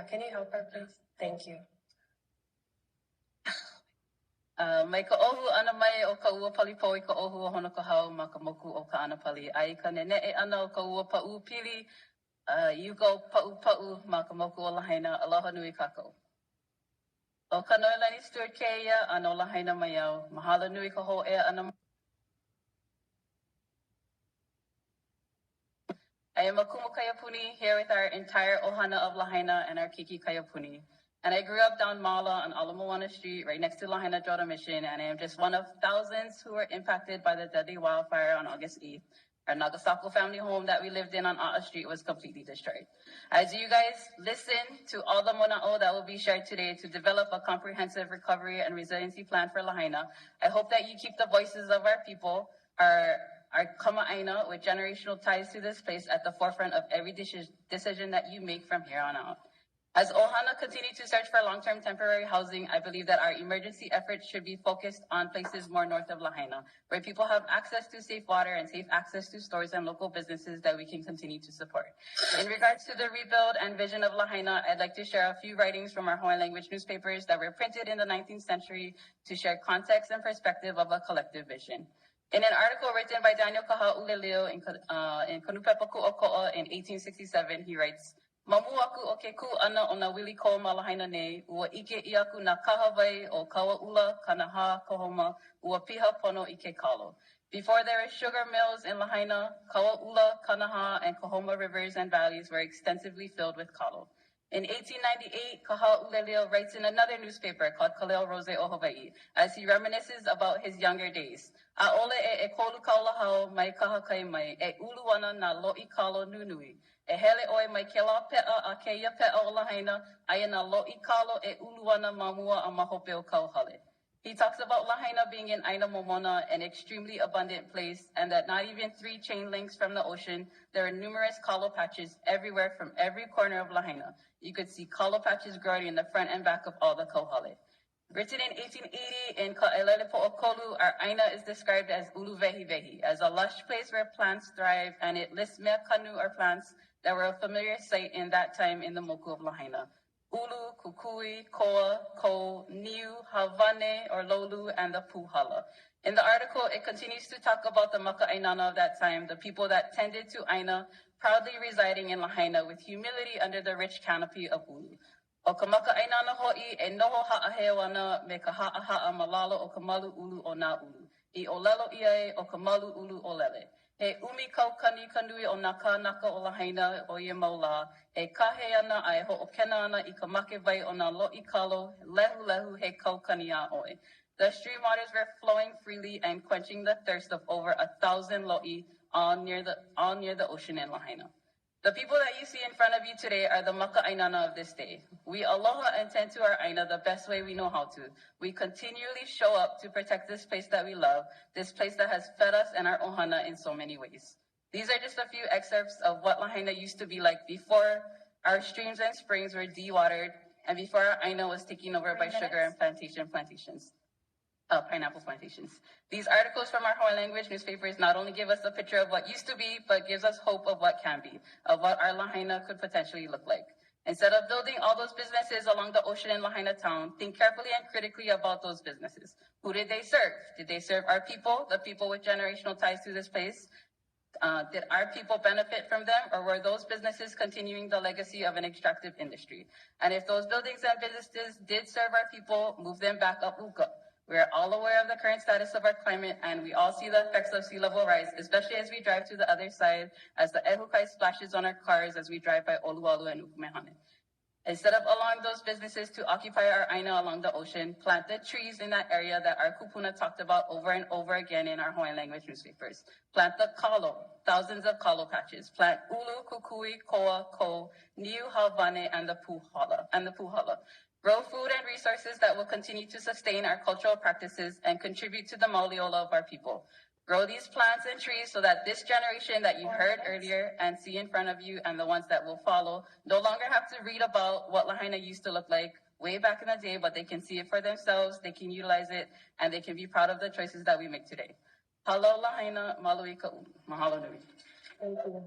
Yeah, can you help her, please? Thank you. Mai ka ohu ana mai o ka ua pali po I ka ohu o hono ka hau ma ka moku o ka ana pali. Ai ka nene e ana o ka ua pa'u pili, you go pa'u ma ka moku o lahaina, aloha nui kākou. O ka noelani Stuart Keia, ano lahaina mai au, mahalo nui ka ho ea ana. I am a kumu kayapuni here with our entire ohana of Lahaina and our Kiki Kayapuni. And I grew up down Mala on Ala Moana Street, right next to Lahaina Jota Mission, and I am just one of thousands who were impacted by the deadly wildfire on August 8th. Our Nagasako family home that we lived in on A'a Street was completely destroyed. As you guys listen to all the mona'o that will be shared today to develop a comprehensive recovery and resiliency plan for Lahaina, I hope that you keep the voices of our people, our kama'aina with generational ties to this place at the forefront of every decision that you make from here on out. As Ohana continue to search for long-term temporary housing, I believe that our emergency efforts should be focused on places more north of Lahaina, where people have access to safe water and safe access to stores and local businesses that we can continue to support. In regards to the rebuild and vision of Lahaina, I'd like to share a few writings from our Hawaiian language newspapers that were printed in the 19th century to share context and perspective of a collective vision. In an article written by Daniel Kaha'uleleo in Kanupepa Ku'oko'a in 1867, he writes, Mamu aku o ke ku ana o na wili ko ma Lahaina nei, ua ike I aku na kahawai o Kaua'ula, Kanaha, Kohoma, ua piha pono I ke kalo. Before there were sugar mills in Lahaina, Kaua'ula, Kanaha, and Kohoma rivers and valleys were extensively filled with kalo. In 1898, Kaha'uleleo writes in another newspaper called Kaleo Rose o Hawaii, as he reminisces about his younger days. A'ole e kolu kaulahau mai kahakai mai, e uluana na lo'i kalo nunui. E hele oe mai ke la pe'a a keia pe'a o Lahaina, aia na lo'i kalo e uluana mamua a mahope o kauhale. He talks about Lahaina being in Aina Momona, an extremely abundant place, and that not even 3 chain links from the ocean, there are numerous kalo patches everywhere from every corner of Lahaina. You could see kalo patches growing in the front and back of all the kauhale. Written in 1880 in Ka'elele Po'okolu, our Aina is described as uluvehivehi, as a lush place where plants thrive, and it lists mea kanu or plants that were a familiar sight in that time in the moku of Lahaina. Ulu, kukui, koa, ko, niu, havane, or lolu, and the puhala. In the article, it continues to talk about the maka'ainana of that time, the people that tended to Aina, proudly residing in Lahaina with humility under the rich canopy of ulu. O ka maka'ainana ho'i e noho ha'ahewana me ka ha'aha'a malalo o ka malu ulu o nā ulu. I olelo ia o ka malu ulu olele. He umi kaukani kanui o nā kānaka o Lahaina o ia maula, e kahe ana a e ho'okena ana I ka make vai o nā lo'i kalo, lehu lehu he kaukani a oe. The stream waters were flowing freely and quenching the thirst of over 1,000 lo'i, all near the ocean in Lahaina. The people that you see in front of you today are the maka'ainana of this day. We aloha and tend to our Aina the best way we know how to. We continually show up to protect this place that we love, this place that has fed us and our ohana in so many ways. These are just a few excerpts of what Lahaina used to be like before our streams and springs were dewatered and before our Aina was taken over by sugar and pineapple plantations. These articles from our Hawaiian language newspapers not only give us a picture of what used to be, but gives us hope of what can be, of what our Lahaina could potentially look like. Instead of building all those businesses along the ocean in Lahaina town, think carefully and critically about those businesses. Who did they serve? Did they serve our people, the people with generational ties to this place? Did our people benefit from them, or were those businesses continuing the legacy of an extractive industry? And if those buildings and businesses did serve our people, move them back up uka. We are all aware of the current status of our climate, and we all see the effects of sea level rise, especially as we drive to the other side, as the ehukai splashes on our cars as we drive by Oluwalu and Ukumehane. Instead of allowing those businesses to occupy our Aina along the ocean, plant the trees in that area that our kupuna talked about over and over again in our Hawaiian language newspapers. Plant the kalo, thousands of kalo patches. Plant ulu, kukui, koa, ko, niu, havane, and the puhala. Grow food and resources that will continue to sustain our cultural practices and contribute to the mauliola of our people. Grow these plants and trees so that this generation that you heard earlier and see in front of you and the ones that will follow no longer have to read about what Lahaina used to look like way back in the day, but they can see it for themselves, they can utilize it, and they can be proud of the choices that we make today. Halo Lahaina, malu'i ka'u. Mahalo nui. Thank you.